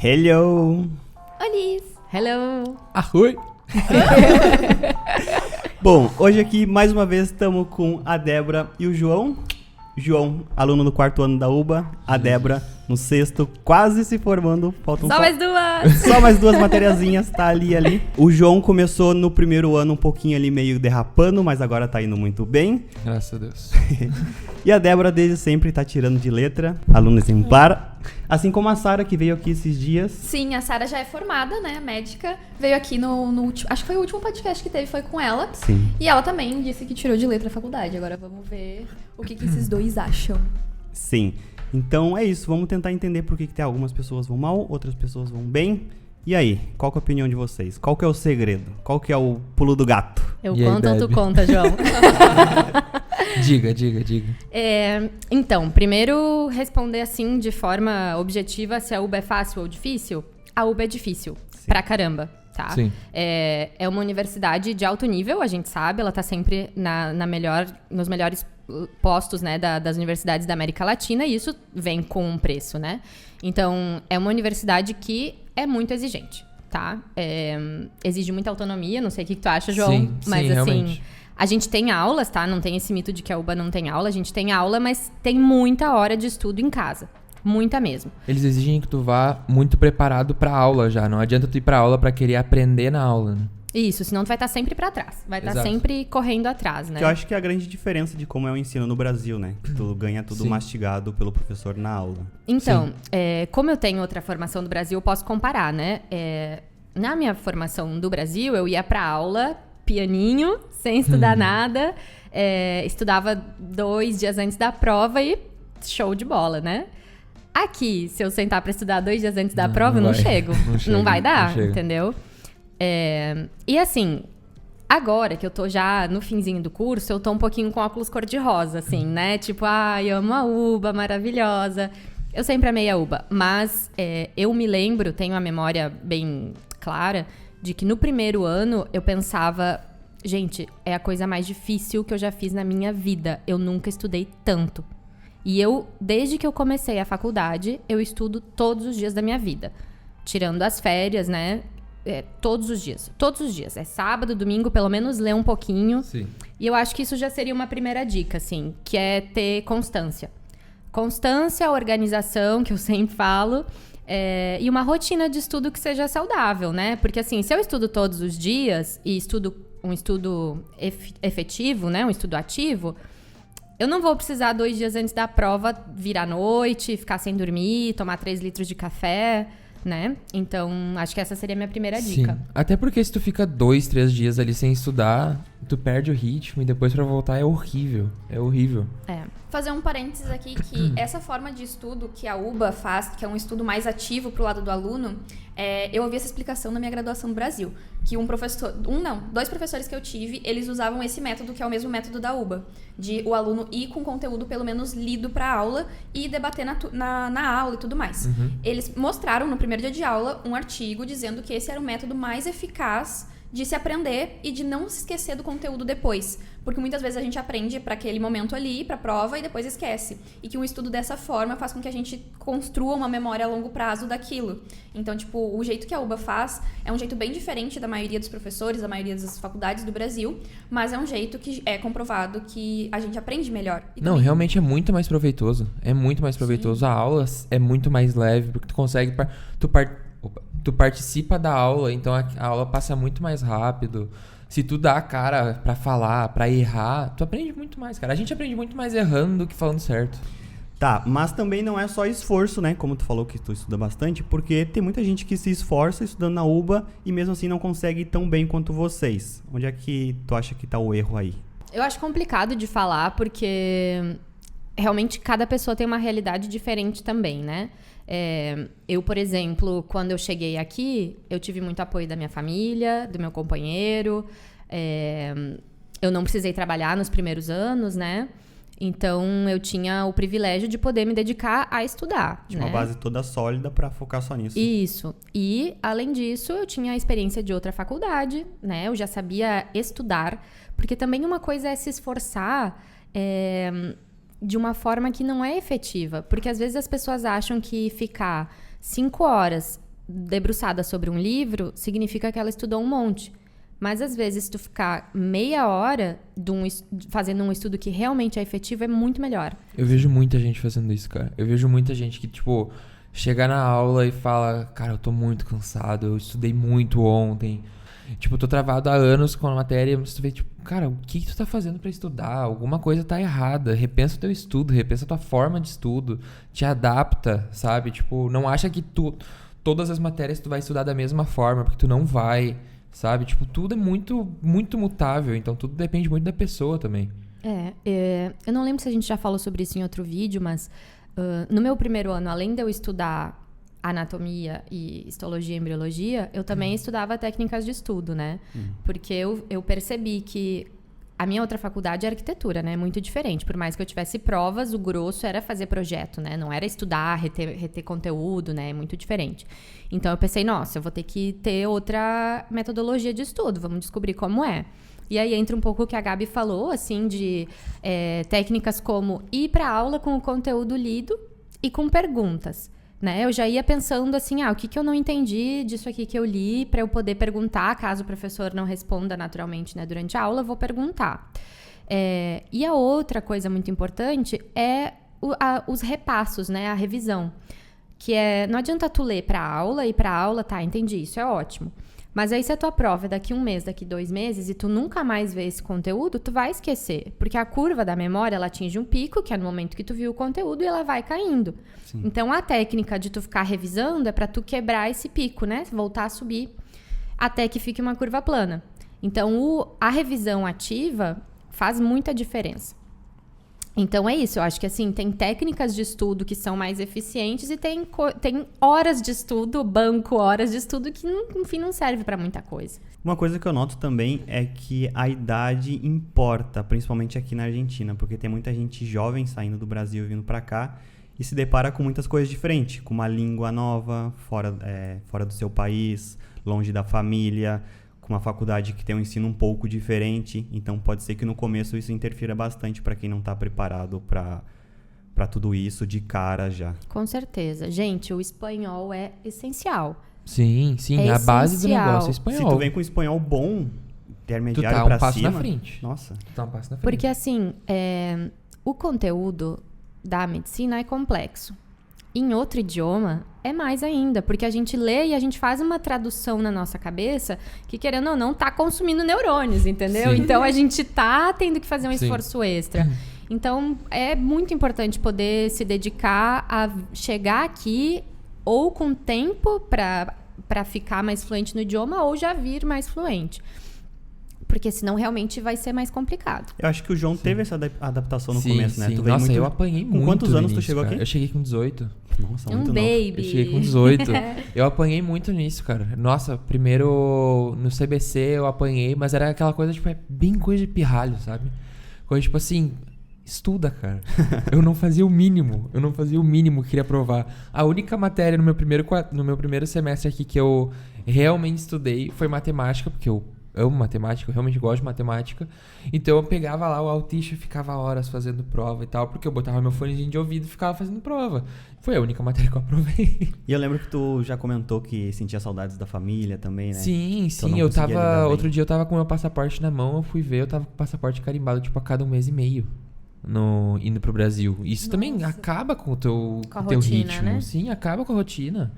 Hello! Olis! Hello! Arroi! Bom, hoje aqui mais uma vez estamos com a Débora e o João. João, aluno do 4º ano da UBA, a Débora no 6º, quase se formando. Faltam Só mais duas! Só mais duas materiazinhas, tá ali. O João começou no primeiro ano um pouquinho ali meio derrapando, mas agora tá indo muito bem. Graças a Deus. E a Débora desde sempre tá tirando de letra, aluna exemplar. Assim como a Sara, que veio aqui esses dias. Sim, a Sara já é formada, né, médica. Veio aqui no último... Acho que foi o último podcast que teve, foi com ela. Sim. E ela também disse que tirou de letra a faculdade. Agora vamos ver o que esses dois acham. Sim. Então é isso, vamos tentar entender por que tem algumas pessoas vão mal, outras pessoas vão bem. E aí, qual que é a opinião de vocês? Qual que é o segredo? Qual que é o pulo do gato? Eu E aí, conto ou tu Debbie? conta, João? Diga. Então, primeiro responder assim, de forma objetiva, se a UBA é fácil ou difícil. A UBA é difícil, pra caramba, tá? Sim. É uma universidade de alto nível, a gente sabe, ela tá sempre nos melhores postos, né, das universidades da América Latina, e isso vem com um preço, né? Então, é uma universidade que é muito exigente, tá? Exige muita autonomia, não sei o que tu acha, João, Sim, mas sim, assim... realmente. A gente tem aulas, tá? Não tem esse mito de que a UBA não tem aula. A gente tem aula, mas tem muita hora de estudo em casa. Muita mesmo. Eles exigem que tu vá muito preparado pra aula já. Não adianta tu ir pra aula pra querer aprender na aula, né? Isso, senão tu vai estar sempre pra trás. Vai estar Exato. sempre correndo atrás, né? Que eu acho que é a grande diferença de como é o ensino no Brasil, né? Que tu ganha tudo Sim. mastigado pelo professor na aula. Então, como eu tenho outra formação do Brasil, eu posso comparar, né? Na minha formação do Brasil, eu ia pra aula, pianinho, sem estudar nada. Estudava 2 dias antes da prova e show de bola, né? Aqui, se eu sentar pra estudar 2 dias antes da prova, eu não vai. chego. Não chega, Não vai dar, não chega. entendeu? E assim, agora que eu tô já no finzinho do curso, eu tô um pouquinho com óculos cor-de-rosa, assim, né? Tipo, ai, amo a UBA, maravilhosa. Eu sempre amei a UBA, mas eu me lembro, tenho a memória bem clara, de que no primeiro ano eu pensava, gente, é a coisa mais difícil que eu já fiz na minha vida. Eu nunca estudei tanto. E desde que eu comecei a faculdade, eu estudo todos os dias da minha vida. Tirando as férias, né? Todos os dias. Todos os dias. É sábado, domingo, pelo menos ler um pouquinho. Sim. E eu acho que isso já seria uma primeira dica, assim, que é ter constância. Constância, organização, que eu sempre falo, e uma rotina de estudo que seja saudável, né? Porque, assim, se eu estudo todos os dias e estudo um estudo efetivo, né? Um estudo ativo, eu não vou precisar 2 dias antes da prova vir à noite, ficar sem dormir, tomar 3 litros de café, né? Então, acho que essa seria a minha primeira dica. Sim. Até porque se tu fica 2, 3 dias ali sem estudar, tu perde o ritmo e depois pra voltar é horrível. É horrível. Fazer um parênteses aqui que essa forma de estudo que a UBA faz, que é um estudo mais ativo pro lado do aluno, eu ouvi essa explicação na minha graduação no Brasil, que dois professores que eu tive, eles usavam esse método, que é o mesmo método da UBA, de o aluno ir com conteúdo pelo menos lido pra aula e debater na aula e tudo mais. Eles mostraram no primeiro dia de aula um artigo dizendo que esse era o método mais eficaz de se aprender e de não se esquecer do conteúdo depois. Porque muitas vezes a gente aprende para aquele momento ali, para a prova, e depois esquece. E que um estudo dessa forma faz com que a gente construa uma memória a longo prazo daquilo. Então, tipo, o jeito que a UBA faz é um jeito bem diferente da maioria dos professores, da maioria das faculdades do Brasil, mas é um jeito que é comprovado que a gente aprende melhor. E Não, também- realmente é muito mais proveitoso. É muito mais proveitoso. A aula é muito mais leve, porque tu consegue... Tu participa da aula, então a aula passa muito mais rápido. Se tu dá a cara pra falar, pra errar, tu aprende muito mais, cara. A gente aprende muito mais errando do que falando certo. Tá, mas também não é só esforço, né? Como tu falou que tu estuda bastante, porque tem muita gente que se esforça estudando na UBA e mesmo assim não consegue ir tão bem quanto vocês. Onde é que tu acha que tá o erro aí? Eu acho complicado de falar, porque realmente cada pessoa tem uma realidade diferente também, né? Eu, por exemplo, quando eu cheguei aqui, eu tive muito apoio da minha família, do meu companheiro. Eu não precisei trabalhar nos primeiros anos, né? Então, eu tinha o privilégio de poder me dedicar a estudar. Tinha né? uma base toda sólida pra focar só nisso. Isso. E, além disso, eu tinha a experiência de outra faculdade, né? Eu já sabia estudar. Porque também uma coisa é se esforçar de uma forma que não é efetiva. Porque, às vezes, as pessoas acham que ficar 5 horas debruçada sobre um livro, significa que ela estudou um monte. Mas, às vezes, tu ficar meia hora fazendo um estudo que realmente é efetivo é muito melhor. Eu vejo muita gente fazendo isso, cara. Eu vejo muita gente que, tipo, chega na aula e fala, cara, eu tô muito cansado, eu estudei muito ontem. Tipo, eu tô travado há anos com a matéria, mas tu vê, tipo, cara, o que tu tá fazendo pra estudar? Alguma coisa tá errada. Repensa o teu estudo, repensa a tua forma de estudo. Te adapta, sabe? Tipo, não acha que todas as matérias tu vai estudar da mesma forma, porque tu não vai, sabe? Tipo, tudo é muito, muito mutável, então tudo depende muito da pessoa também. Eu não lembro se a gente já falou sobre isso em outro vídeo, mas no meu primeiro ano, além de eu estudar anatomia e histologia e embriologia, eu também estudava técnicas de estudo, né? Porque eu percebi que a minha outra faculdade é arquitetura, né? Muito diferente. Por mais que eu tivesse provas, o grosso era fazer projeto, né? Não era estudar, reter conteúdo, né? Muito diferente. Então, eu pensei, nossa, eu vou ter que ter outra metodologia de estudo. Vamos descobrir como é. E aí entra um pouco o que a Gabi falou, assim, de técnicas como ir para aula com o conteúdo lido e com perguntas. Né? Eu já ia pensando assim, o que eu não entendi disso aqui que eu li, para eu poder perguntar, caso o professor não responda naturalmente, né, durante a aula, eu vou perguntar. E a outra coisa muito importante é os repassos, né, a revisão. Que não adianta tu ler para aula, tá, entendi, isso é ótimo. Mas aí se a tua prova é daqui 1 mês, daqui 2 meses, e tu nunca mais vê esse conteúdo, tu vai esquecer. Porque a curva da memória, ela atinge um pico, que é no momento que tu viu o conteúdo, e ela vai caindo. Sim. Então, a técnica de tu ficar revisando é para tu quebrar esse pico, né? Voltar a subir até que fique uma curva plana. Então, a revisão ativa faz muita diferença. Então, é isso. Eu acho que, assim, tem técnicas de estudo que são mais eficientes e tem horas de estudo, horas de estudo que, no fim, não serve para muita coisa. Uma coisa que eu noto também é que a idade importa, principalmente aqui na Argentina, porque tem muita gente jovem saindo do Brasil e vindo para cá e se depara com muitas coisas diferentes, com uma língua nova, fora do seu país, longe da família, com uma faculdade que tem um ensino um pouco diferente, então pode ser que no começo isso interfira bastante para quem não está preparado para tudo isso de cara já. Com certeza. Gente, o espanhol é essencial. Sim, a base do negócio é espanhol. Se tu vem com espanhol bom, intermediário tu tá pra um passo cima, na frente. Nossa. Tu tá um passo na frente. Porque assim, o conteúdo da medicina é complexo. Em outro idioma, é mais ainda, porque a gente lê e a gente faz uma tradução na nossa cabeça que, querendo ou não, tá consumindo neurônios, entendeu? Sim. Então, a gente tá tendo que fazer um Sim. esforço extra. Então, é muito importante poder se dedicar a chegar aqui ou com tempo para ficar mais fluente no idioma ou já vir mais fluente. Porque senão realmente vai ser mais complicado. Eu acho que o João teve essa adaptação no começo, né? Sim. Tu veio Nossa, muito... eu apanhei muito. Com quantos anos início, tu chegou cara? aqui? Eu cheguei com 18. Nossa, muito Um novo. baby. Eu cheguei com 18. Eu apanhei muito nisso, cara. Nossa, primeiro no CBC eu apanhei, mas era aquela coisa, tipo, bem coisa de pirralho, sabe? Coisa tipo assim, estuda, cara. Eu não fazia o mínimo. Que queria provar. A única matéria no meu primeiro semestre aqui que eu realmente estudei foi matemática, porque eu amo matemática, eu realmente gosto de matemática. Então eu pegava lá o Alticho e ficava horas fazendo prova e tal, porque eu botava meu fonezinho de ouvido e ficava fazendo prova. Foi a única matéria que eu aprovei. E eu lembro que tu já comentou que sentia saudades da família também, né? Sim, Então eu tava... Outro dia eu tava com o meu passaporte na mão, eu fui ver, eu tava com o passaporte carimbado, tipo, a cada 1 mês e meio. Indo pro Brasil. Isso também acaba com o teu rotina, ritmo. né? Sim, acaba com a rotina.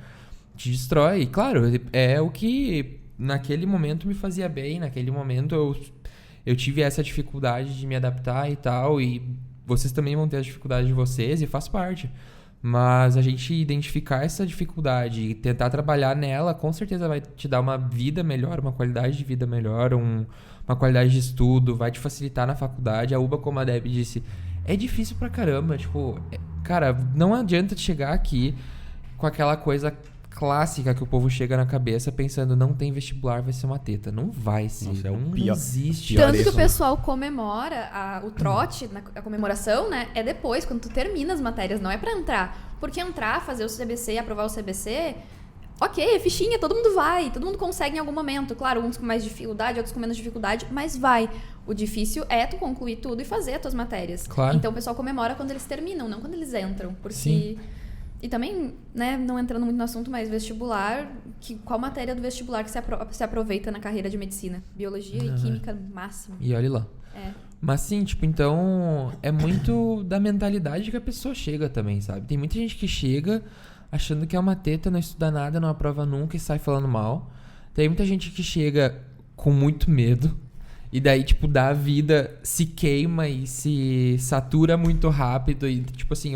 Te destrói. E, claro, é o que naquele momento me fazia bem. Naquele momento eu tive essa dificuldade de me adaptar e tal. E vocês também vão ter as dificuldades de vocês e faz parte. Mas a gente identificar essa dificuldade e tentar trabalhar nela, com certeza vai te dar uma vida melhor, uma qualidade de vida melhor, uma qualidade de estudo, vai te facilitar na faculdade. A UBA, como a Debbie disse, é difícil pra caramba. Tipo, cara, não adianta te chegar aqui com aquela coisa clássica que o povo chega na cabeça pensando, não tem vestibular, vai ser uma teta. Não vai ser. Nossa, é o não pior. existe. Pior Tanto que isso, o pessoal comemora o trote, a comemoração, né? É depois, quando tu termina as matérias, não é pra entrar. Porque entrar, fazer o CBC e aprovar o CBC, ok, é fichinha, todo mundo vai, todo mundo consegue em algum momento. Claro, uns com mais dificuldade, outros com menos dificuldade, mas vai. O difícil é tu concluir tudo e fazer as tuas matérias. Claro. Então o pessoal comemora quando eles terminam, não quando eles entram. Porque... Sim. E também, né, não entrando muito no assunto, mas vestibular, qual matéria do vestibular que se aproveita na carreira de medicina? Biologia e química, máximo. E olha lá. É. Mas sim, tipo, então é muito da mentalidade que a pessoa chega também, sabe? Tem muita gente que chega achando que é uma teta, não estuda nada, não aprova nunca e sai falando mal. Tem muita gente que chega com muito medo e daí, tipo, dá a vida, se queima e se satura muito rápido. E, tipo assim,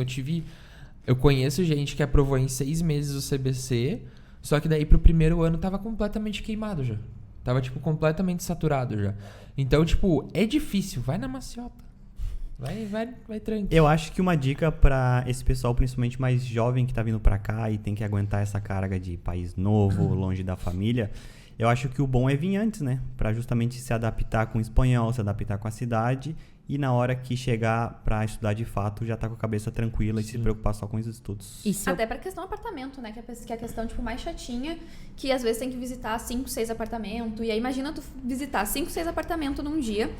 eu conheço gente que aprovou em 6 meses o CBC, só que daí pro primeiro ano tava completamente queimado já. Tava, tipo, completamente saturado já. Então, tipo, é difícil. Vai na maciota. Vai tranquilo. Eu acho que uma dica pra esse pessoal, principalmente mais jovem que tá vindo pra cá e tem que aguentar essa carga de país novo, longe da família, eu acho que o bom é vir antes, né? Pra justamente se adaptar com o espanhol, se adaptar com a cidade e na hora que chegar pra estudar de fato já tá com a cabeça tranquila e se preocupar só com os estudos. Até pra questão do apartamento, né? Que é a questão, tipo, mais chatinha, que às vezes tem que visitar 5, 6 apartamentos. E aí imagina tu visitar 5, 6 apartamentos num dia.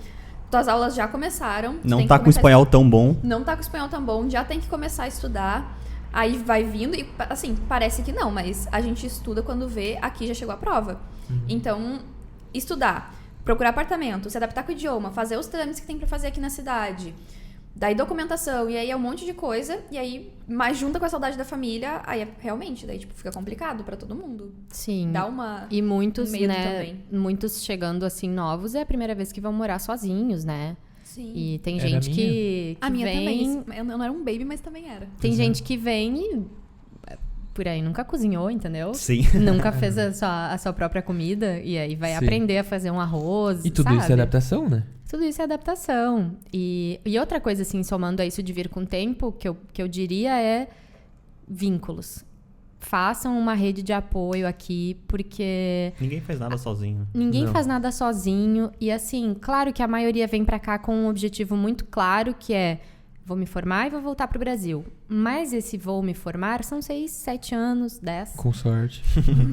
Tuas aulas já começaram. Não tá com o espanhol tão bom. Não tá com o espanhol tão bom, já tem que começar a estudar. Aí vai vindo e, assim, parece que não, mas a gente estuda quando vê, aqui já chegou a prova. Então, estudar, procurar apartamento, se adaptar com o idioma, fazer os trâmites que tem pra fazer aqui na cidade. Daí documentação, e aí é um monte de coisa. E aí, mais junta com a saudade da família, aí realmente, daí tipo, fica complicado pra todo mundo. Sim. Dá uma... E muitos, medo né, também. muitos chegando assim novos, é a primeira vez que vão morar sozinhos, né? Sim. E tem Era gente a que A minha vem... também. Eu não era um baby, mas também era. Tem gente que vem e por aí nunca cozinhou, entendeu? Sim. Nunca fez a sua própria comida e aí vai Sim. aprender a fazer um arroz, E tudo sabe? isso é adaptação, né? Tudo isso é adaptação. E outra coisa, assim, somando a isso de vir com o tempo, que eu diria é vínculos. Façam uma rede de apoio aqui, porque Ninguém faz nada sozinho. ninguém Não. faz nada sozinho. E assim, claro que a maioria vem pra cá com um objetivo muito claro, que é vou me formar e vou voltar pro Brasil. Mas esse vou me formar são 6, 7 anos, 10. Com sorte.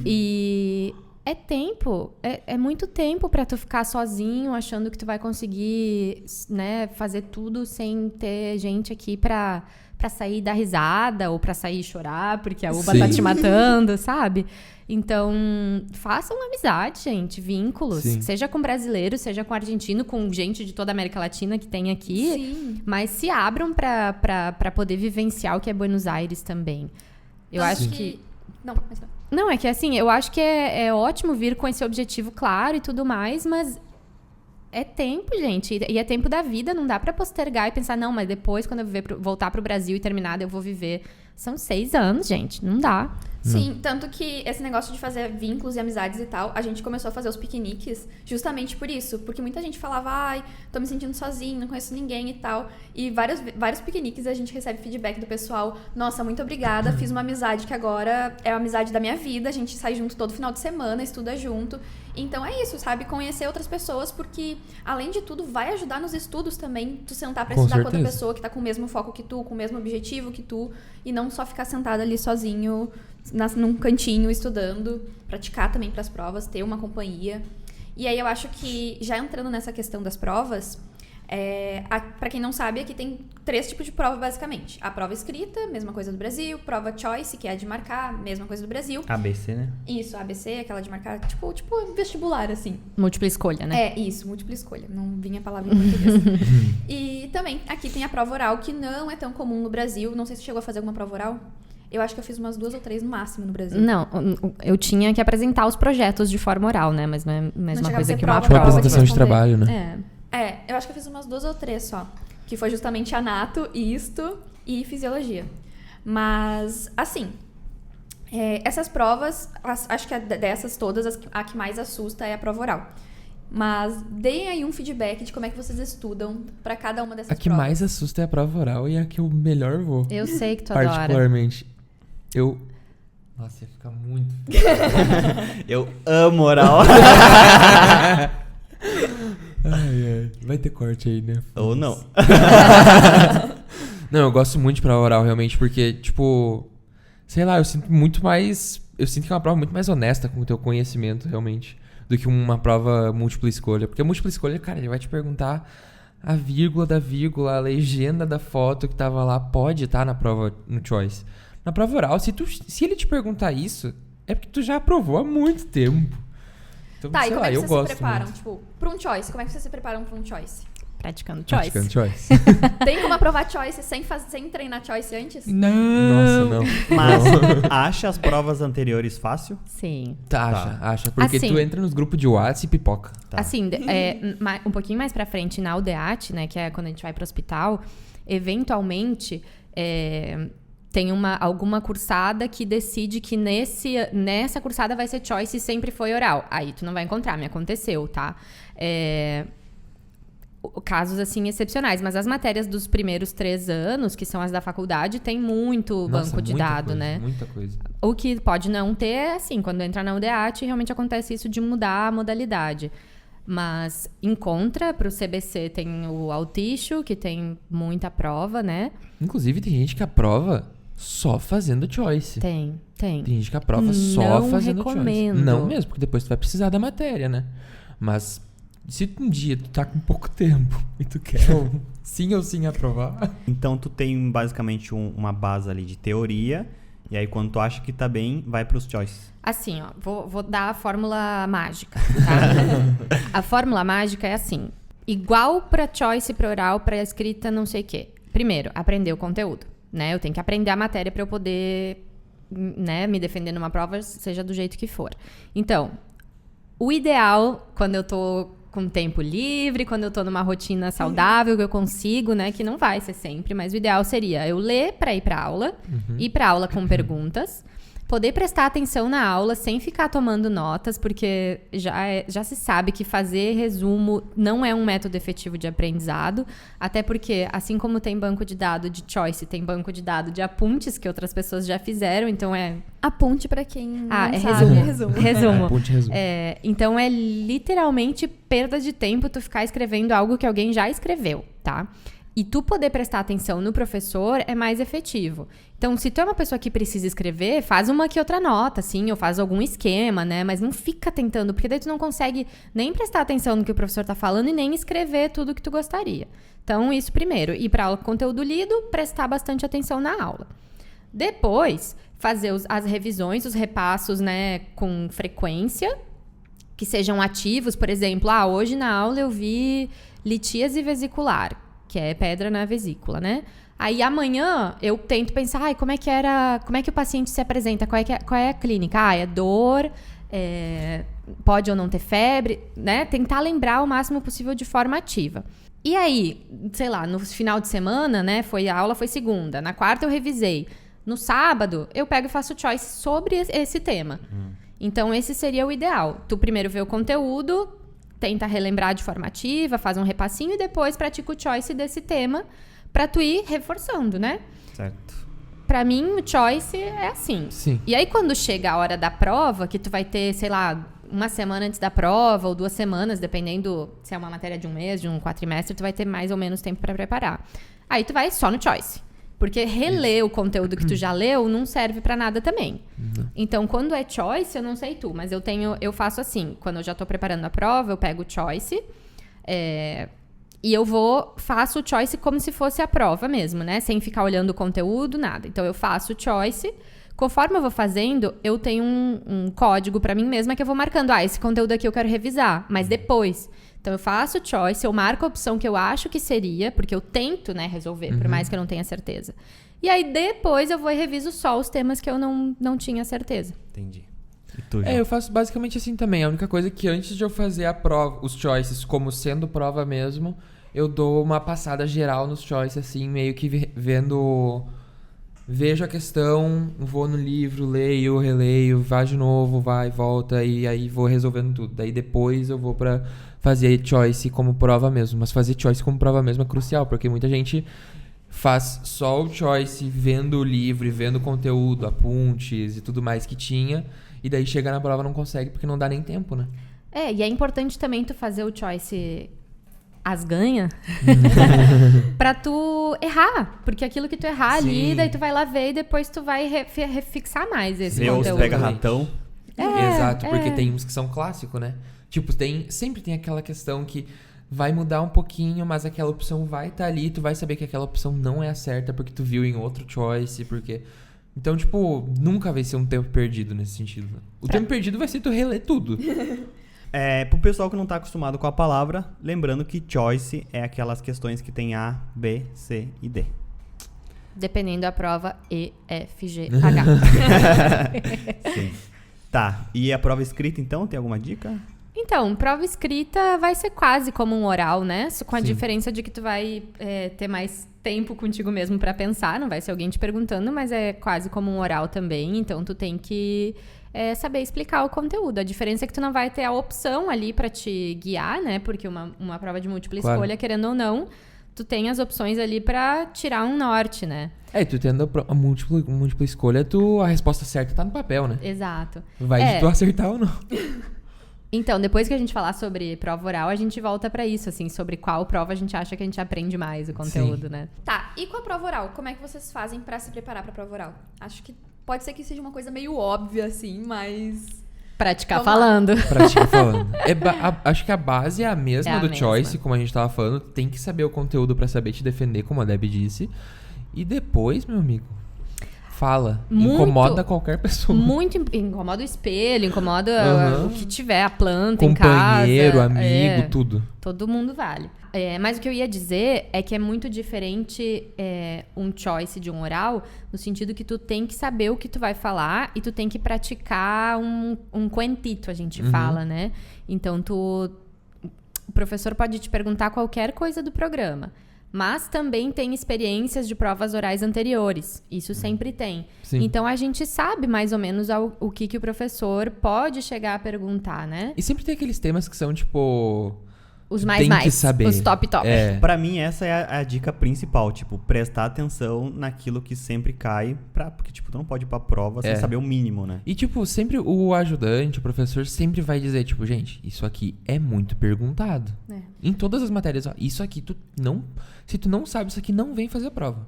E é tempo, é muito tempo pra tu ficar sozinho, achando que tu vai conseguir, né, fazer tudo sem ter gente aqui pra sair dar risada ou pra sair chorar, porque a uva Sim. tá te matando, sabe? Então, façam amizade, gente, vínculos. Sim. Seja com brasileiro, seja com argentino, com gente de toda a América Latina que tem aqui. Sim. Mas se abram pra poder vivenciar o que é Buenos Aires também. Eu Tanto acho que... Não, mas não. Não, é que assim, eu acho que é ótimo vir com esse objetivo claro e tudo mais, mas é tempo, gente. E é tempo da vida, não dá pra postergar e pensar, não, mas depois, quando eu voltar pro Brasil e terminar, eu vou viver. São 6 anos, gente, não dá. Sim, tanto que esse negócio de fazer vínculos e amizades e tal, a gente começou a fazer os piqueniques justamente por isso. Porque muita gente falava, ai, tô me sentindo sozinho, não conheço ninguém e tal. E vários piqueniques a gente recebe feedback do pessoal. Nossa, muito obrigada, fiz uma amizade que agora é a amizade da minha vida. A gente sai junto todo final de semana, estuda junto. Então é isso, sabe? Conhecer outras pessoas, porque além de tudo, vai ajudar nos estudos também. Tu sentar pra Com estudar com outra certeza. pessoa que tá com o mesmo foco que tu, com o mesmo objetivo que tu. E não só ficar sentada ali sozinho num cantinho estudando, praticar também para as provas, ter uma companhia. E aí eu acho que, já entrando nessa questão das provas, para quem não sabe, aqui tem 3 tipos de prova, basicamente. A prova escrita, mesma coisa do Brasil. Prova choice, que é a de marcar, mesma coisa do Brasil. ABC, né? Isso, a ABC, aquela de marcar, tipo vestibular, assim. Múltipla escolha, né? É, isso, múltipla escolha. Não vinha a palavra em português. E também, aqui tem a prova oral, que não é tão comum no Brasil. Não sei se chegou a fazer alguma prova oral. Eu acho que eu fiz umas 2 ou 3 no máximo no Brasil. Não, eu tinha que apresentar os projetos de forma oral, né? Mas não é a mesma chegava a coisa ser que uma prova, Tipo, uma prova. apresentação de responder. trabalho, né? É. Eu acho que eu fiz umas 2 ou 3 só. Que foi justamente anato, isto e fisiologia. Mas, assim, essas provas, acho que dessas todas, a que mais assusta é a prova oral. Mas deem aí um feedback de como é que vocês estudam pra cada uma dessas A que provas. mais assusta é a prova oral e a que eu melhor vou. Eu sei que tu adora. Particularmente. Nossa, ia ficar muito... Eu amo oral. Ai. Vai ter corte aí, né? Ou não. Não, eu gosto muito de prova oral, realmente, porque, tipo... Sei lá, eu sinto muito mais... Eu sinto que é uma prova muito mais honesta com o teu conhecimento, realmente, do que uma prova múltipla escolha. Porque a múltipla escolha, cara, ele vai te perguntar a vírgula da vírgula, a legenda da foto que tava lá, pode estar na prova, no choice. Na prova oral, se ele te perguntar isso, é porque tu já aprovou há muito tempo. Então, Tá, e sei como lá, é que eu vocês se gosto preparam? muito. Tipo, pra um choice, como é que vocês se preparam pra um choice? Praticando choice. Praticando choice. Tem como aprovar choice sem treinar choice antes? Nossa, não. Mas acha as provas anteriores fácil? Sim. Acha. Porque Assim, tu entra nos grupos de WhatsApp e pipoca. Tá. Assim, um pouquinho mais pra frente, na UDEAT, né, que é quando a gente vai pro hospital, eventualmente tem alguma cursada que decide que nessa cursada vai ser choice e sempre foi oral. Aí tu não vai encontrar, me aconteceu, tá? Casos, assim, excepcionais. Mas as matérias dos primeiros 3 anos, que são as da faculdade, tem muito banco de dado, né? Muita coisa. O que pode não ter é assim, quando entra na UDEAT, realmente acontece isso de mudar a modalidade. Mas encontra, pro CBC tem o Autixo, que tem muita prova, né? Inclusive, tem gente que aprova só fazendo choice. Tem. Tem gente que aprova só Não fazendo recomendo. choice. Não mesmo, porque depois tu vai precisar da matéria, né? Mas se um dia tu tá com pouco tempo e tu quer sim ou sim aprovar... Então tu tem basicamente uma base ali de teoria, e aí quando tu acha que tá bem, vai pros choices. Assim, ó, vou dar a fórmula mágica, tá? A fórmula mágica é assim, igual pra choice, pra oral, pra escrita, não sei o quê. Primeiro, aprender o conteúdo, né? Eu tenho que aprender a matéria pra eu poder, né, me defender numa prova, seja do jeito que for. Então, o ideal, quando eu tô com tempo livre, quando eu tô numa rotina saudável, que eu consigo, né, que não vai ser sempre, mas o ideal seria eu ler pra ir pra aula, ir pra aula com perguntas, poder prestar atenção na aula sem ficar tomando notas, porque já se sabe que fazer resumo não é um método efetivo de aprendizado, até porque, assim como tem banco de dados de choice, tem banco de dados de apuntes que outras pessoas já fizeram, então Aponte pra quem não é sabe. resumo. Aponte resumo. Então é literalmente perda de tempo tu ficar escrevendo algo que alguém já escreveu, tá? E tu poder prestar atenção no professor é mais efetivo. Então, se tu é uma pessoa que precisa escrever, faz uma que outra nota, assim, ou faz algum esquema, né? Mas não fica tentando, porque daí tu não consegue nem prestar atenção no que o professor tá falando e nem escrever tudo que tu gostaria. Então, isso primeiro. Ir pra aula com conteúdo lido, prestar bastante atenção na aula. Depois, fazer as revisões, os repassos, né, com frequência, que sejam ativos. Por exemplo, hoje na aula eu vi litíase vesicular, que é pedra na vesícula, né? Aí amanhã eu tento pensar, como é que o paciente se apresenta, qual é a clínica? É dor, pode ou não ter febre, né? Tentar lembrar o máximo possível de forma ativa. E aí, sei lá, no final de semana, né? A aula foi segunda, na quarta eu revisei. No sábado, eu pego e faço choice sobre esse tema. Então, esse seria o ideal. Tu primeiro vê o conteúdo, tenta relembrar de forma ativa, faz um repassinho e depois pratica o choice desse tema pra tu ir reforçando, né? Certo. Pra mim, o choice é assim. Sim. E aí, quando chega a hora da prova, que tu vai ter, sei lá, uma semana antes da prova ou 2 semanas, dependendo se é uma matéria de um mês, de um quadrimestre, tu vai ter mais ou menos tempo pra preparar. Aí tu vai só no choice. Porque reler o conteúdo que tu já leu não serve pra nada também. Então, quando é choice, eu não sei tu, mas eu faço assim. Quando eu já tô preparando a prova, eu pego o choice e eu faço o choice como se fosse a prova mesmo, né? Sem ficar olhando o conteúdo, nada. Então, eu faço o choice. Conforme eu vou fazendo, eu tenho um código pra mim mesma que eu vou marcando. Esse conteúdo aqui eu quero revisar, mas depois. Então, eu faço o choice, eu marco a opção que eu acho que seria, porque eu tento, né, resolver, por mais que eu não tenha certeza. E aí, depois, eu vou e reviso só os temas que eu não tinha certeza. Entendi. E tu, João? Eu faço basicamente assim também. A única coisa é que antes de eu fazer a prova, os choices como sendo prova mesmo, eu dou uma passada geral nos choices, assim, meio que vendo... Vejo a questão, vou no livro, leio, releio, vá de novo, vai, volta, e aí vou resolvendo tudo. Daí depois eu vou pra fazer choice como prova mesmo. Mas fazer choice como prova mesmo é crucial, porque muita gente faz só o choice vendo o livro, vendo o conteúdo, apuntes e tudo mais que tinha, e daí chega na prova não consegue porque não dá nem tempo, né? E é importante também tu fazer o choice as ganha pra tu errar. Porque aquilo que tu errar ali, daí tu vai lá ver e depois tu vai refixar mais esse Deus conteúdo. pega ratão. Exato, porque tem uns que são clássicos, né? Tipo, sempre tem aquela questão que vai mudar um pouquinho, mas aquela opção vai estar ali, tu vai saber que aquela opção não é a certa porque tu viu em outro choice, porque Então, tipo, nunca vai ser um tempo perdido nesse sentido. O tempo perdido vai ser tu reler tudo. Pro pessoal que não tá acostumado com a palavra, lembrando que choice é aquelas questões que tem A, B, C e D. Dependendo da prova, E, F, G, H. Sim. Tá, e a prova escrita, então, tem alguma dica? Então, prova escrita vai ser quase como um oral, né? Com a Sim. diferença de que tu vai ter mais tempo contigo mesmo pra pensar, não vai ser alguém te perguntando, mas é quase como um oral também, então tu tem que saber explicar o conteúdo. A diferença é que tu não vai ter a opção ali pra te guiar, né? Porque uma prova de múltipla Claro. escolha, querendo ou não, tu tem as opções ali pra tirar um norte, né? Tu tendo a múltipla escolha, a resposta certa tá no papel, né? Exato. Vai de tu acertar ou não. Então, depois que a gente falar sobre prova oral, a gente volta pra isso, assim, sobre qual prova a gente acha que a gente aprende mais o conteúdo, Sim. né? Tá, e com a prova oral? Como é que vocês fazem pra se preparar pra prova oral? Acho que pode ser que seja uma coisa meio óbvia, assim, mas... Praticar Vamos lá. falando. Pratica falando. Acho que a base é a mesma É a do mesma. choice, como a gente tava falando. Tem que saber o conteúdo pra saber te defender, como a Debbie disse. E depois, meu amigo, fala. Muito- Incomoda qualquer pessoa. Muito incomoda o espelho, incomoda Aham. o que tiver, a planta em casa. Companheiro, amigo, tudo. Todo mundo vale. Mas o que eu ia dizer é que é muito diferente um choice de um oral, no sentido que tu tem que saber o que tu vai falar e tu tem que praticar um quentito, a gente fala, né? Então, o professor pode te perguntar qualquer coisa do programa, mas também tem experiências de provas orais anteriores. Isso sempre tem. Sim. Então, a gente sabe mais ou menos o que o professor pode chegar a perguntar, né? E sempre tem aqueles temas que são, tipo... Os tu mais, tem que saber. os top. É. Pra mim, essa é a dica principal, tipo, prestar atenção naquilo que sempre cai, porque, tipo, tu não pode ir pra prova sem saber o mínimo, né? E, tipo, sempre o ajudante, o professor, sempre vai dizer, tipo, gente, isso aqui é muito perguntado. Em todas as matérias, ó, isso aqui, se tu não sabe, isso aqui não vem fazer a prova.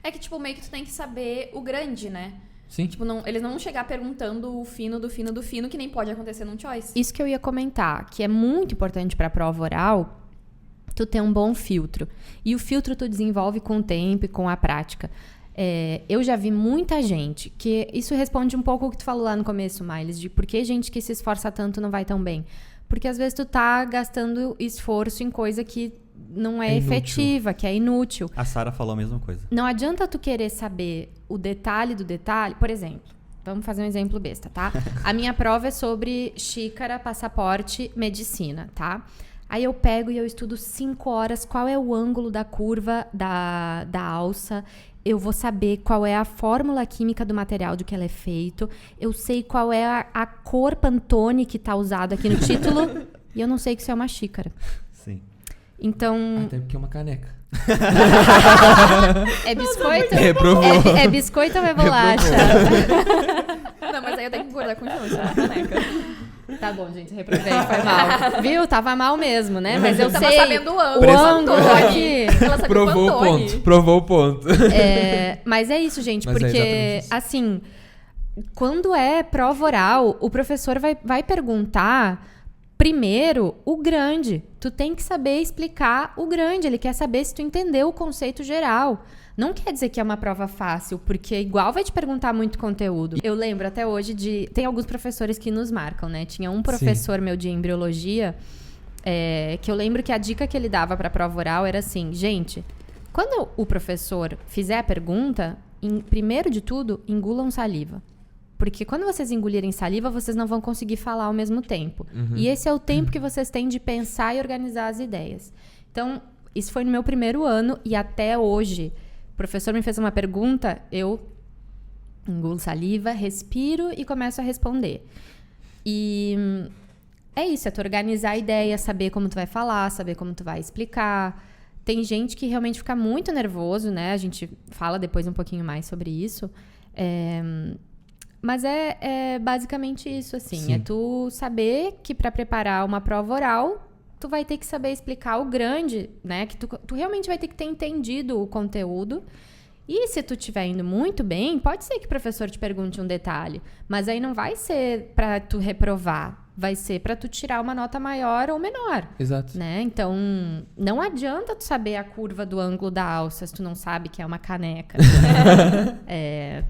É que, tipo, meio que tu tem que saber o grande, né? Sim. Tipo, eles não vão chegar perguntando o fino do fino do fino, que nem pode acontecer num choice. Isso que eu ia comentar, que é muito importante para a prova oral, tu ter um bom filtro. E o filtro tu desenvolve com o tempo e com a prática. Eu já vi muita gente, que isso responde um pouco o que tu falou lá no começo, Miles, de por que gente que se esforça tanto não vai tão bem. Porque às vezes tu tá gastando esforço em coisa que não é inútil. efetiva, que é inútil. A Sara falou a mesma coisa. Não adianta tu querer saber o detalhe do detalhe. Por exemplo, vamos fazer um exemplo besta, tá? A minha prova é sobre xícara, passaporte, medicina, tá? Aí eu pego e eu estudo 5 horas qual é o ângulo da curva da alça. Eu vou saber qual é a fórmula química do material de que ela é feito. Eu sei qual é a cor Pantone que tá usado aqui no título. E eu não sei que isso é uma xícara. Sim. Então, Até porque é uma caneca. é biscoito? Reprovou. É biscoito ou é bolacha? Não, mas aí eu tenho que concordar com o João, isso é uma caneca. Tá bom, gente, reprovei, foi mal. Viu? Tava mal mesmo, né? Mas eu Tava sei sabendo o o ângulo. ângulo aqui. Ela sabe Provou o Pantone. ponto. Provou o ponto. Mas é isso, gente, Mas é porque, exatamente isso. assim, quando é prova oral, o professor vai perguntar primeiro o grande. Tu tem que saber explicar o grande. Ele quer saber se tu entendeu o conceito geral. Não quer dizer que é uma prova fácil, porque igual vai te perguntar muito conteúdo. Eu lembro até hoje tem alguns professores que nos marcam, né? Tinha um professor meu de embriologia, que eu lembro que a dica que ele dava pra prova oral era assim, gente, quando o professor fizer a pergunta, primeiro de tudo, engulam saliva. Porque quando vocês engolirem saliva, vocês não vão conseguir falar ao mesmo tempo. E esse é o tempo que vocês têm de pensar e organizar as ideias. Então, isso foi no meu primeiro ano e até hoje. O professor me fez uma pergunta, eu engulo saliva, respiro e começo a responder. E é isso, é tu organizar a ideia, saber como tu vai falar, saber como tu vai explicar. Tem gente que realmente fica muito nervoso, né? A gente fala depois um pouquinho mais sobre isso. Mas é basicamente isso, assim. Sim. É tu saber que para preparar uma prova oral, tu vai ter que saber explicar o grande, né? Que tu realmente vai ter que ter entendido o conteúdo. E se tu estiver indo muito bem, pode ser que o professor te pergunte um detalhe. Mas aí não vai ser para tu reprovar. vai ser pra tu tirar uma nota maior ou menor. Exato. Né? Então, não adianta tu saber a curva do ângulo da alça se tu não sabe que é uma caneca.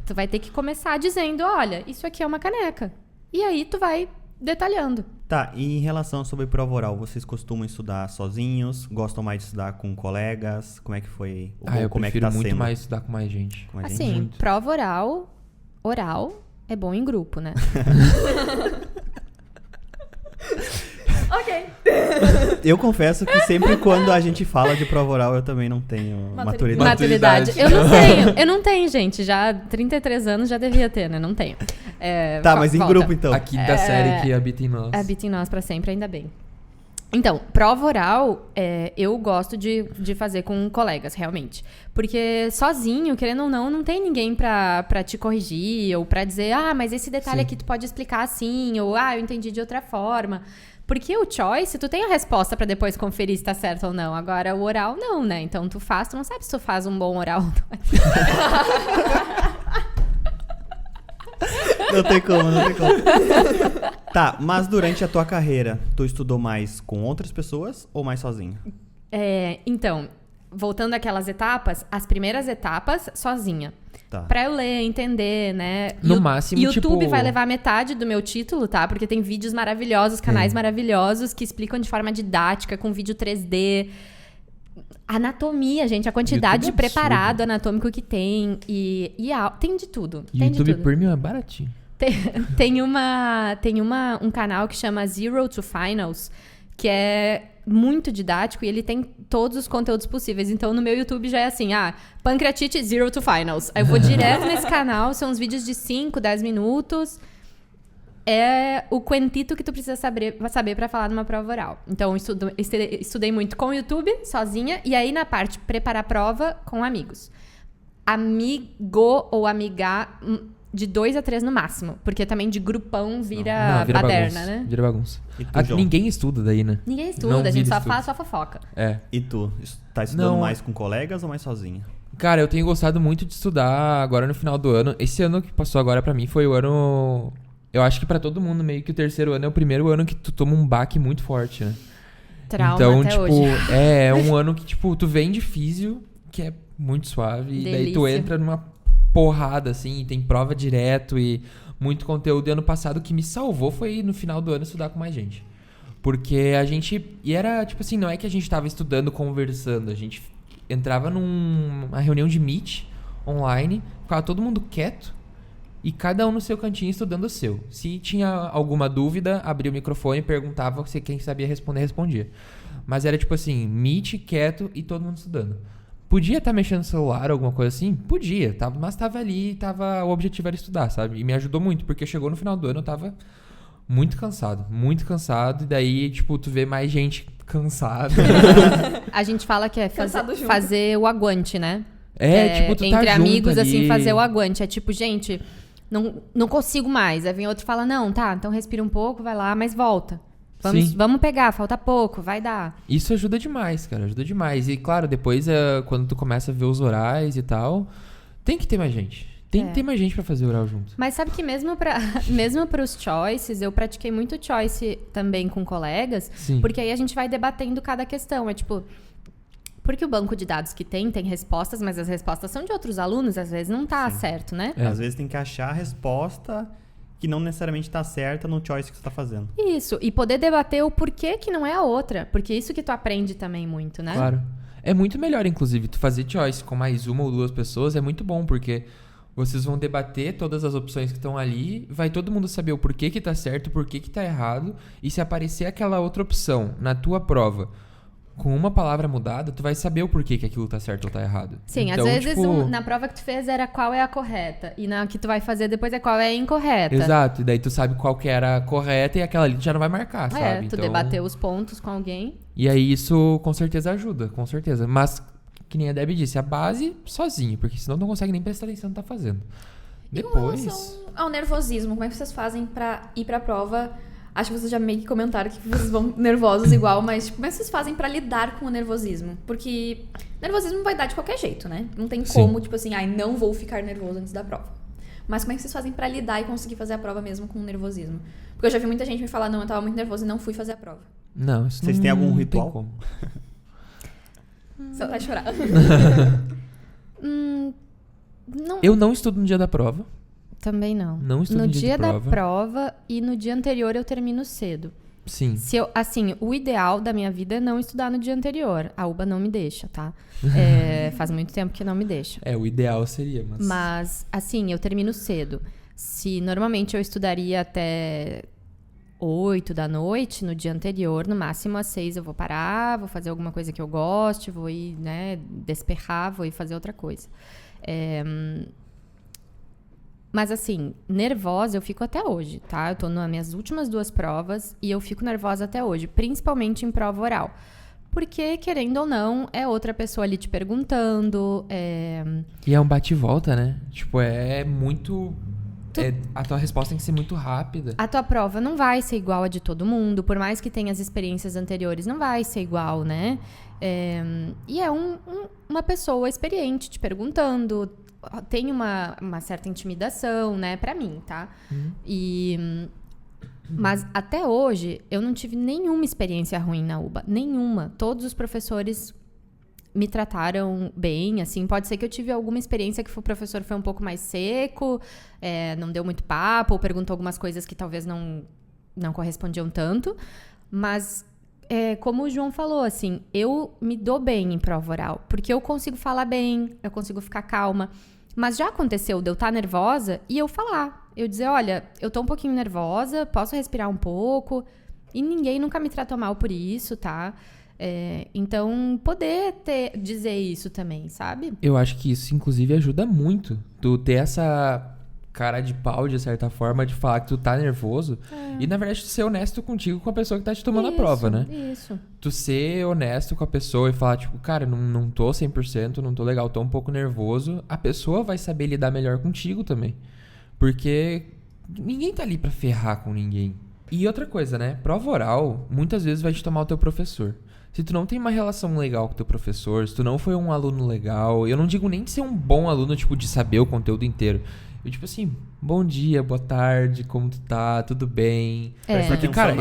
Tu vai ter que começar dizendo, olha, isso aqui é uma caneca. E aí tu vai detalhando. Tá, e em relação sobre prova oral, vocês costumam estudar sozinhos? Gostam mais de estudar com colegas? Como é que foi? Eu como é que prefiro tá muito sendo? mais estudar com mais gente. Com a gente? Assim, Muito. prova oral é bom em grupo, né? Ok. Eu confesso que sempre quando a gente fala de prova oral, eu também não tenho maturidade. Maturidade. Eu não tenho, gente. Já 33 anos já devia ter, né? Não tenho. Tá, mas em volta. grupo então. A quinta série que habita em nós. Habita em nós pra sempre, ainda bem. Então, prova oral, eu gosto de fazer com colegas, realmente. Porque sozinho, querendo ou não tem ninguém pra te corrigir ou pra dizer, mas esse detalhe Sim. aqui tu pode explicar assim, ou eu entendi de outra forma. Porque o choice, tu tem a resposta pra depois conferir se tá certo ou não. Agora, o oral, não, né? Então, tu não sabe se tu faz um bom oral. Não tem como. Tá, mas durante a tua carreira, tu estudou mais com outras pessoas ou mais sozinho? Então, voltando àquelas etapas, as primeiras etapas, sozinha. Tá. Pra eu ler, entender, né? No máximo, YouTube tipo- vai levar metade do meu título, tá? Porque tem vídeos maravilhosos, canais maravilhosos que explicam de forma didática, com vídeo 3D. Anatomia, gente, a quantidade de YouTube é absurdo. preparado anatômico que tem. Tem de tudo. E o Tem de YouTube tudo. Premium é baratinho. Tem um canal que chama Zero to Finals, que é muito didático e ele tem todos os conteúdos possíveis. Então, no meu YouTube já é assim, pancreatite Zero to Finals. Aí eu vou direto nesse canal, são uns vídeos de 5, 10 minutos. É o quantito que tu precisa saber pra falar numa prova oral. Então, estudei muito com o YouTube, sozinha, e aí na parte preparar a prova, com amigos. Amigo ou amiga, de 2 a 3 no máximo. Porque também de grupão vira Não, baderna, bagunça. né? Vira bagunça. E tu, João? Ninguém estuda daí, né? Ninguém estuda, Não a gente vira só estudo. faz, só fofoca. E tu? Tá estudando Não. mais com colegas ou mais sozinho? Cara, eu tenho gostado muito de estudar agora no final do ano. Esse ano que passou agora pra mim foi o ano... Eu acho que pra todo mundo, meio que o terceiro ano é o primeiro ano que tu toma um baque muito forte, né? Trauma então, até tipo, hoje. é um ano que, tipo, tu vem de físio, que é muito suave, e daí tu Delícia. entra numa porrada, assim, e tem prova direto e muito conteúdo. E ano passado o que me salvou foi no final do ano estudar com mais gente. Porque a gente... E era, tipo assim, não é que a gente tava estudando, conversando. A gente entrava numa reunião de Meet online, ficava todo mundo quieto, e cada um no seu cantinho estudando o seu. Se tinha alguma dúvida, abria o microfone, perguntava, se quem sabia responder, respondia. Mas era tipo assim, Meet, quieto e todo mundo estudando. Podia estar mexendo no celular, alguma coisa assim? Podia, mas tava ali, o objetivo era estudar, sabe? E me ajudou muito, porque chegou no final do ano, eu tava muito cansado, e daí, tipo, tu vê mais gente cansada. A gente fala que é Cansado junto. fazer o aguante, né? Tipo, tu tá entre junto amigos, ali. assim, fazer o aguante. É tipo, gente, não consigo mais. Aí vem outro e fala, não, tá, então respira um pouco, vai lá, mas volta. Sim. Vamos pegar, falta pouco, vai dar. Isso ajuda demais, cara, ajuda demais. E claro, depois, quando tu começa a ver os orais e tal, tem que ter mais gente. Tem que ter mais gente pra fazer oral junto. Mas sabe que mesmo pros choices, eu pratiquei muito choice também com colegas, Sim. porque aí a gente vai debatendo cada questão. É tipo, porque o banco de dados que tem respostas, mas as respostas são de outros alunos, às vezes não tá certo, né? Às vezes tem que achar a resposta que não necessariamente tá certa no choice que você tá fazendo. Isso, e poder debater o porquê que não é a outra, porque isso que tu aprende também muito, né? Claro. É muito melhor, inclusive, tu fazer choice com mais uma ou duas pessoas é muito bom, porque vocês vão debater todas as opções que estão ali, vai todo mundo saber o porquê que tá certo, o porquê que tá errado, e se aparecer aquela outra opção na tua prova com uma palavra mudada, tu vai saber o porquê que aquilo tá certo ou tá errado. Sim, Então, às vezes tipo, na prova que tu fez era qual é a correta, e na que tu vai fazer depois é qual é a incorreta. Exato, e daí tu sabe qual que era a correta e aquela ali tu já não vai marcar, sabe? Tu debateu os pontos com alguém. E aí isso com certeza ajuda, com certeza. Mas, que nem a Debbie disse, a base sozinho, porque senão não consegue nem prestar atenção no que tá fazendo. E com Depois... relação ao nervosismo, como é que vocês fazem pra ir pra prova? Acho que vocês já meio que comentaram que vocês vão nervosos igual, mas tipo, como é que vocês fazem pra lidar com o nervosismo? Porque nervosismo vai dar de qualquer jeito, né? Não tem Sim. como, tipo assim, não vou ficar nervoso antes da prova. Mas como é que vocês fazem pra lidar e conseguir fazer a prova mesmo com nervosismo? Porque eu já vi muita gente me falar, não, eu tava muito nervosa e não fui fazer a prova. Não, isso Vocês não têm algum tem ritual? como. Só vai chorar. Não, Eu não estudo no dia da prova. também não. Não estudo No no dia dia de da prova. prova e no dia anterior eu termino cedo. Sim. Se eu, assim, o ideal da minha vida é não estudar no dia anterior. A UBA não me deixa, tá? Faz muito tempo que não me deixa. O ideal seria, mas... Mas, assim, eu termino cedo. Se normalmente eu estudaria até 8 da noite, no dia anterior, no máximo às 6 eu vou parar, vou fazer alguma coisa que eu goste, vou ir, né, desperrar, vou ir fazer outra coisa. Mas, assim, nervosa eu fico até hoje, tá? Eu tô nas minhas últimas 2 provas e eu fico nervosa até hoje, principalmente em prova oral. Porque, querendo ou não, é outra pessoa ali te perguntando. E é um bate e volta, né? Tipo, é muito... a tua resposta tem que ser muito rápida. A tua prova não vai ser igual a de todo mundo, por mais que tenha as experiências anteriores, não vai ser igual, né? E é uma pessoa experiente te perguntando, tem uma certa intimidação, né? Pra mim, tá? Mas até hoje, eu não tive nenhuma experiência ruim na UBA. Nenhuma. Todos os professores me trataram bem, assim. Pode ser que eu tive alguma experiência que o professor foi um pouco mais seco, não deu muito papo, ou perguntou algumas coisas que talvez não correspondiam tanto. Mas, como o João falou, assim, eu me dou bem em prova oral, porque eu consigo falar bem, eu consigo ficar calma. Mas já aconteceu de eu estar nervosa e eu falar. Eu dizer, olha, eu tô um pouquinho nervosa, posso respirar um pouco. E ninguém nunca me tratou mal por isso, tá? Então, poder dizer isso também, sabe? Eu acho que isso, inclusive, ajuda muito. Tu ter essa cara de pau, de certa forma, de falar que tu tá nervoso. E, na verdade, tu ser honesto contigo, com a pessoa que tá te tomando a prova, né? Isso. Tu ser honesto com a pessoa e falar, tipo, cara, não tô 100%, não tô legal, tô um pouco nervoso. A pessoa vai saber lidar melhor contigo também. Porque ninguém tá ali pra ferrar com ninguém. E outra coisa, né? Prova oral, muitas vezes vai te tomar o teu professor. Se tu não tem uma relação legal com o teu professor, se tu não foi um aluno legal, eu não digo nem de ser um bom aluno, tipo, de saber o conteúdo inteiro. Eu, tipo assim, bom dia, boa tarde, como tu tá, tudo bem? Porque, cara,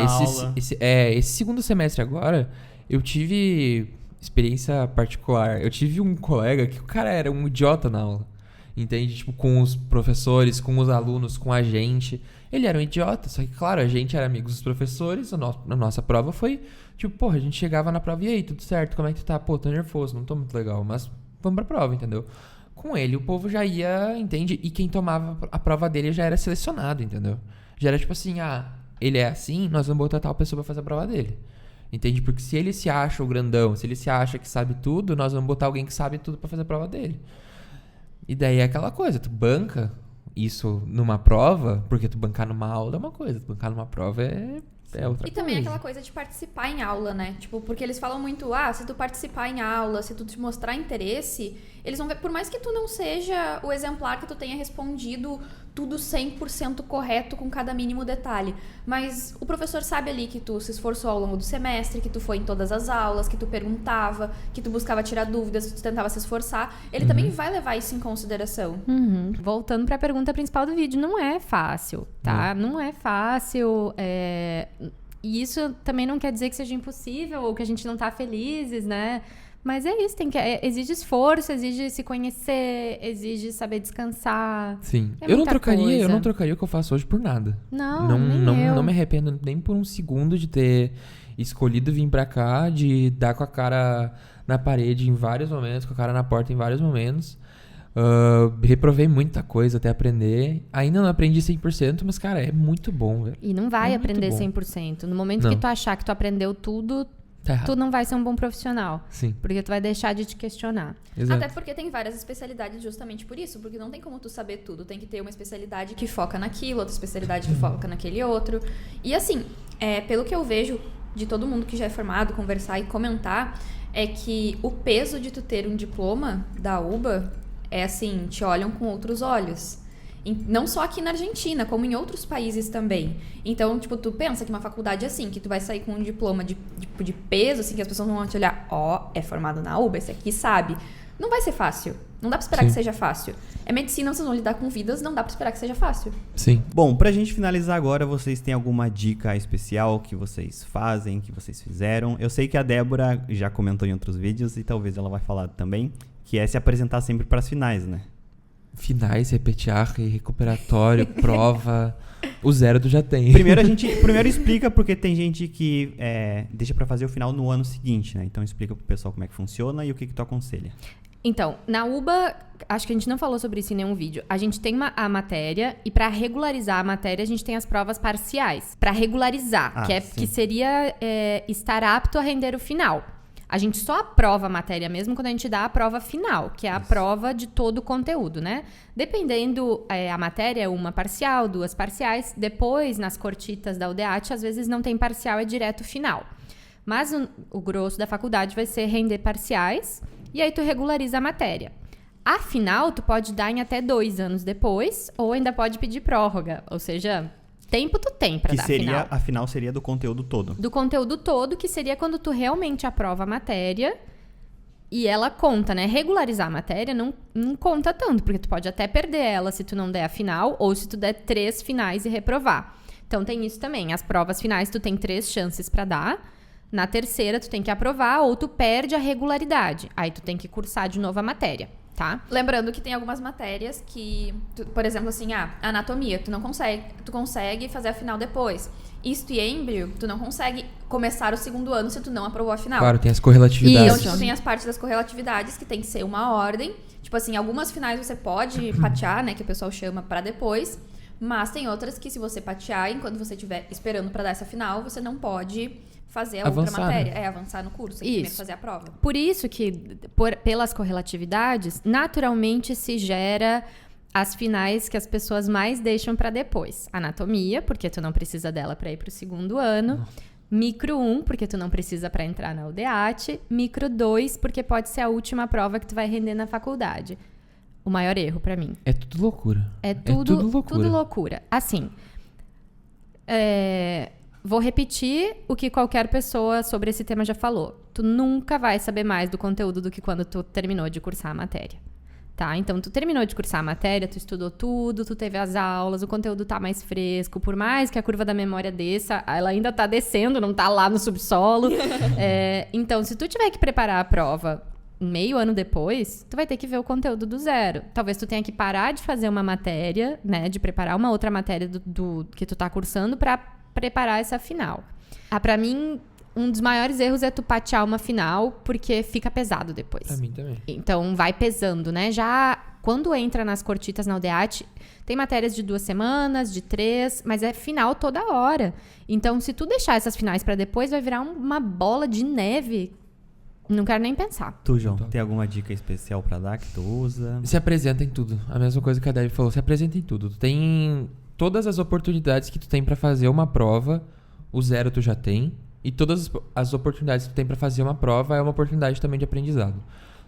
esse segundo semestre agora, eu tive experiência particular. Eu tive um colega que o cara era um idiota na aula. Entende? Tipo, com os professores, com os alunos, com a gente. Ele era um idiota, só que, claro, a gente era amigos dos professores, a nossa prova foi, tipo, porra, a gente chegava na prova, e aí, tudo certo, como é que tu tá? Pô, tô nervoso, não tô muito legal, mas vamos pra prova, entendeu? Com ele, o povo já ia, entende? E quem tomava a prova dele já era selecionado, entendeu? Já era tipo assim, ele é assim, nós vamos botar tal pessoa pra fazer a prova dele. Entende? Porque se ele se acha o grandão, se ele se acha que sabe tudo, nós vamos botar alguém que sabe tudo pra fazer a prova dele. E daí é aquela coisa, tu banca isso numa prova, porque tu bancar numa aula é uma coisa, tu bancar numa prova é outra coisa. E também aquela coisa de participar em aula, né? Tipo, porque eles falam muito, se tu participar em aula, se tu te mostrar interesse, eles vão ver, por mais que tu não seja o exemplar que tu tenha respondido tudo 100% correto com cada mínimo detalhe, mas o professor sabe ali que tu se esforçou ao longo do semestre, que tu foi em todas as aulas, que tu perguntava, que tu buscava tirar dúvidas, que tu tentava se esforçar, ele também vai levar isso em consideração. Voltando para a pergunta principal do vídeo, não é fácil, tá? Não é fácil, e isso também não quer dizer que seja impossível ou que a gente não tá felizes, né? Mas é isso, exige esforço, exige se conhecer, exige saber descansar. Sim. Eu não trocaria o que eu faço hoje por nada. Não me arrependo nem por um segundo de ter escolhido vir pra cá, de dar com a cara na parede em vários momentos, com a cara na porta em vários momentos. Reprovei muita coisa até aprender. Ainda não aprendi 100%, mas, cara, é muito bom, velho. E não vai aprender bom. 100%. No momento que tu achar que tu aprendeu tudo, tu não vai ser um bom profissional. Sim. Porque tu vai deixar de te questionar. Exato. Até porque tem várias especialidades justamente por isso, porque não tem como tu saber tudo. Tem que ter uma especialidade que foca naquilo, outra especialidade que foca naquele outro. E assim, pelo que eu vejo de todo mundo que já é formado, conversar e comentar, é que o peso de tu ter um diploma da UBA é assim, te olham com outros olhos. Não só aqui na Argentina, como em outros países também. Então, tipo, tu pensa que uma faculdade assim, que tu vai sair com um diploma de peso, assim, que as pessoas vão te olhar, é formado na UBA, esse aqui sabe. Não vai ser fácil. Não dá pra esperar Sim. que seja fácil. É medicina, vocês vão lidar com vidas, não dá pra esperar que seja fácil. Sim. Bom, pra gente finalizar agora, vocês têm alguma dica especial que vocês fazem, que vocês fizeram? Eu sei que a Débora já comentou em outros vídeos e talvez ela vai falar também, que é se apresentar sempre pras finais, né? Finais, repetiarre, recuperatório, prova. O 0 tu já tem. Primeiro explica, porque tem gente que deixa pra fazer o final no ano seguinte, né? Então explica pro pessoal como é que funciona e o que tu aconselha. Então, na UBA, acho que a gente não falou sobre isso em nenhum vídeo. A gente tem a matéria e para regularizar a matéria, a gente tem as provas parciais. Para regularizar, que seria estar apto a render o final. A gente só aprova a matéria mesmo quando a gente dá a prova final, que é a prova de todo o conteúdo, né? Dependendo, a matéria é uma parcial, 2 parciais. Depois, nas cortitas da UDEAT, às vezes não tem parcial, é direto final. Mas o grosso da faculdade vai ser render parciais e aí tu regulariza a matéria. A final, tu pode dar em até 2 anos depois ou ainda pode pedir prórroga, ou seja... Tempo tu tem pra dar final. A final seria do conteúdo todo. Do conteúdo todo, que seria quando tu realmente aprova a matéria e ela conta, né? Regularizar a matéria não conta tanto, porque tu pode até perder ela se tu não der a final ou se tu der 3 finais e reprovar. Então tem isso também. As provas finais tu tem 3 chances pra dar. Na terceira tu tem que aprovar ou tu perde a regularidade. Aí tu tem que cursar de novo a matéria. Tá? Lembrando que tem algumas matérias que, por exemplo, assim, anatomia, tu consegue fazer a final depois. Histo e êmbrio, tu não consegue começar o segundo ano se tu não aprovou a final. Claro, tem as correlatividades. Então, tipo, tem as partes das correlatividades que tem que ser uma ordem. Tipo assim, algumas finais você pode patear, né, que o pessoal chama pra depois. Mas tem outras que se você patear, enquanto você estiver esperando pra dar essa final, você não pode fazer a outra matéria. Né? Avançar no curso. Tem que primeiro fazer a prova. Por isso que, pelas correlatividades, naturalmente se gera as finais que as pessoas mais deixam pra depois. Anatomia, porque tu não precisa dela pra ir pro segundo ano. Micro 1, porque tu não precisa pra entrar na UDEAT. Micro 2, porque pode ser a última prova que tu vai render na faculdade. O maior erro pra mim. É tudo loucura. É tudo loucura. Tudo loucura. Assim, vou repetir o que qualquer pessoa sobre esse tema já falou. Tu nunca vai saber mais do conteúdo do que quando tu terminou de cursar a matéria. Tá? Então, tu terminou de cursar a matéria, tu estudou tudo, tu teve as aulas, o conteúdo tá mais fresco. Por mais que a curva da memória desça, ela ainda tá descendo, não tá lá no subsolo. Então, se tu tiver que preparar a prova meio ano depois, tu vai ter que ver o conteúdo do 0. Talvez tu tenha que parar de fazer uma matéria, né? De preparar uma outra matéria do que tu tá cursando pra preparar essa final. Pra mim, um dos maiores erros é tu patear uma final, porque fica pesado depois. Pra mim também. Então, vai pesando, né? Já quando entra nas cortitas na UDEAT, tem matérias de 2 semanas, de 3, mas é final toda hora. Então, se tu deixar essas finais pra depois, vai virar uma bola de neve. Não quero nem pensar. Tu, João, tem alguma dica especial pra dar que tu usa? Se apresenta em tudo. A mesma coisa que a Debbie falou, se apresenta em tudo. Tu tem todas as oportunidades que tu tem pra fazer uma prova, o 0 tu já tem. E todas as oportunidades que tu tem pra fazer uma prova é uma oportunidade também de aprendizado.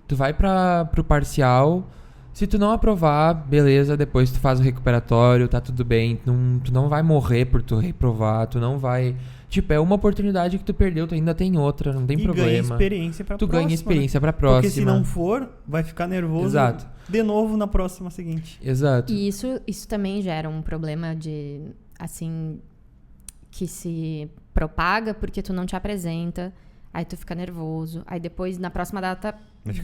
Tu vai pro parcial, se tu não aprovar, beleza, depois tu faz o recuperatório, tá tudo bem. Tu não vai morrer por tu reprovar, tu não vai... Tipo, é uma oportunidade que tu perdeu, tu ainda tem outra, não tem problema. Ganha experiência pra próxima. Tu ganha experiência pra próxima. Porque se não for, vai ficar nervoso. Exato. De novo na próxima seguinte. Exato. E isso também gera um problema de, assim, que se propaga porque tu não te apresenta, aí tu fica nervoso, aí depois, na próxima data,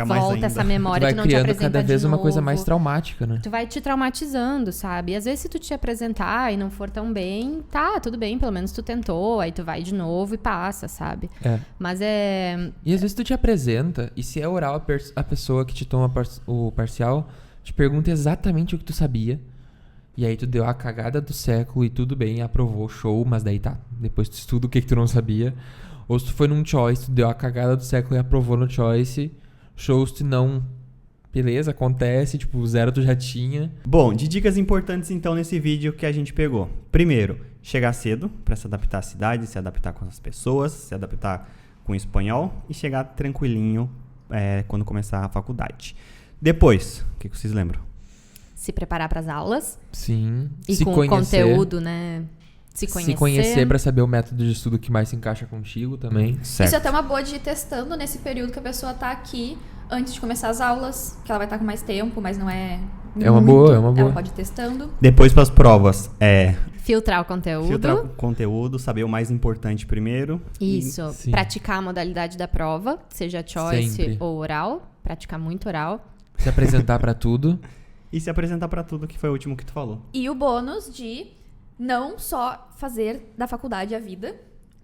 volta essa memória, tu não te apresenta de novo. Tu vai criando cada vez uma coisa mais traumática, né? Tu vai te traumatizando, sabe? E às vezes se tu te apresentar e não for tão bem, tá, tudo bem, pelo menos tu tentou, aí tu vai de novo e passa, sabe? Mas E às vezes tu te apresenta, e se é oral a pessoa que te toma o parcial, te pergunta exatamente o que tu sabia, e aí tu deu a cagada do século e tudo bem, aprovou, show, mas daí tá, depois tu estuda o que tu não sabia. Ou se tu foi num choice, tu deu a cagada do século e aprovou no choice, show, se tu não, beleza, acontece, tipo, o 0 tu já tinha. Bom, de dicas importantes então nesse vídeo que a gente pegou. Primeiro, chegar cedo pra se adaptar à cidade, se adaptar com as pessoas, se adaptar com o espanhol e chegar tranquilinho quando começar a faculdade. Depois, o que vocês lembram? se preparar para as aulas. Sim. E se com conhecer, conteúdo, né? Se conhecer para saber o método de estudo que mais se encaixa contigo também. Certo. Isso é até uma boa de ir testando nesse período que a pessoa tá aqui, antes de começar as aulas, que ela vai estar com mais tempo, mas não é É uma muito. boa, é uma boa. Ela pode ir testando. Depois para as provas, Filtrar o conteúdo. filtrar o conteúdo, saber o mais importante primeiro. Isso. Sim. Praticar a modalidade da prova, seja choice Sempre. ou oral. Praticar muito oral. Se apresentar pra tudo. E se apresentar para tudo, que foi o último que tu falou. E o bônus de não só fazer da faculdade a vida.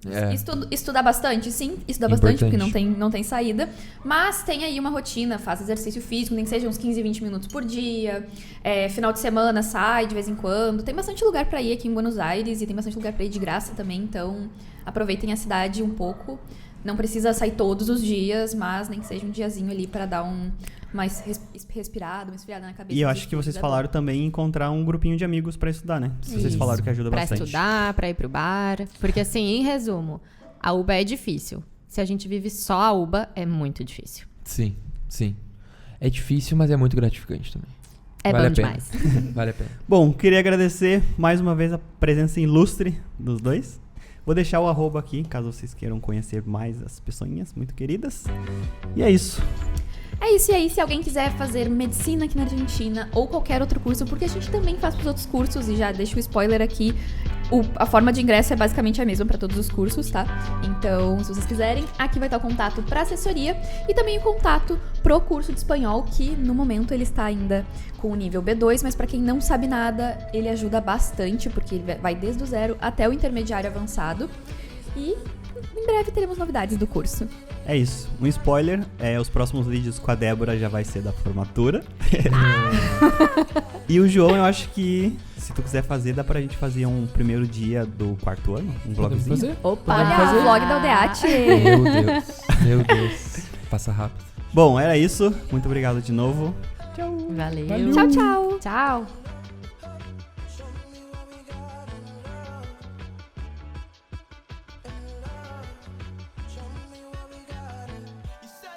É. Estudar bastante, sim. Estudar bastante, Importante. porque não tem saída. Mas tem aí uma rotina, faz exercício físico, nem que seja uns 15, 20 minutos por dia. Final de semana, sai de vez em quando. Tem bastante lugar pra ir aqui em Buenos Aires e tem bastante lugar pra ir de graça também. Então, aproveitem a cidade um pouco. Não precisa sair todos os dias, mas nem que seja um diazinho ali pra dar mais respirado, uma esfriada na cabeça. E eu acho que vocês falaram também em encontrar um grupinho de amigos para estudar, né? Vocês Isso. falaram que ajuda Pra bastante. estudar, pra ir pro bar. Porque assim, em resumo, a UBA é difícil. Se a gente vive só a UBA, é muito difícil. Sim, sim. É difícil, mas é muito gratificante também. É Vale bom a pena. demais. Vale a pena. Bom, queria agradecer mais uma vez a presença ilustre dos dois. Vou deixar o arroba aqui, caso vocês queiram conhecer mais as pessoinhas muito queridas. E é isso. É isso, e aí, se alguém quiser fazer medicina aqui na Argentina ou qualquer outro curso, porque a gente também faz pros outros cursos, e já deixo o spoiler aqui, a forma de ingresso é basicamente a mesma para todos os cursos, tá? Então, se vocês quiserem, aqui vai estar o contato para assessoria e também o contato pro curso de espanhol, que no momento ele está ainda com o nível B2, mas para quem não sabe nada, ele ajuda bastante, porque ele vai desde o 0 até o intermediário avançado. E em breve teremos novidades do curso. É isso. Um spoiler, os próximos vídeos com a Débora já vai ser da formatura. E o João, eu acho que, se tu quiser fazer, dá pra gente fazer um primeiro dia do 4º ano, um Podemos vlogzinho. fazer? Opa! Olha, fazer? o vlog da Aldeate. Meu Deus. Meu Deus. Passa rápido. Bom, era isso. Muito obrigado de novo. Valeu. Valeu. Tchau, tchau. Tchau.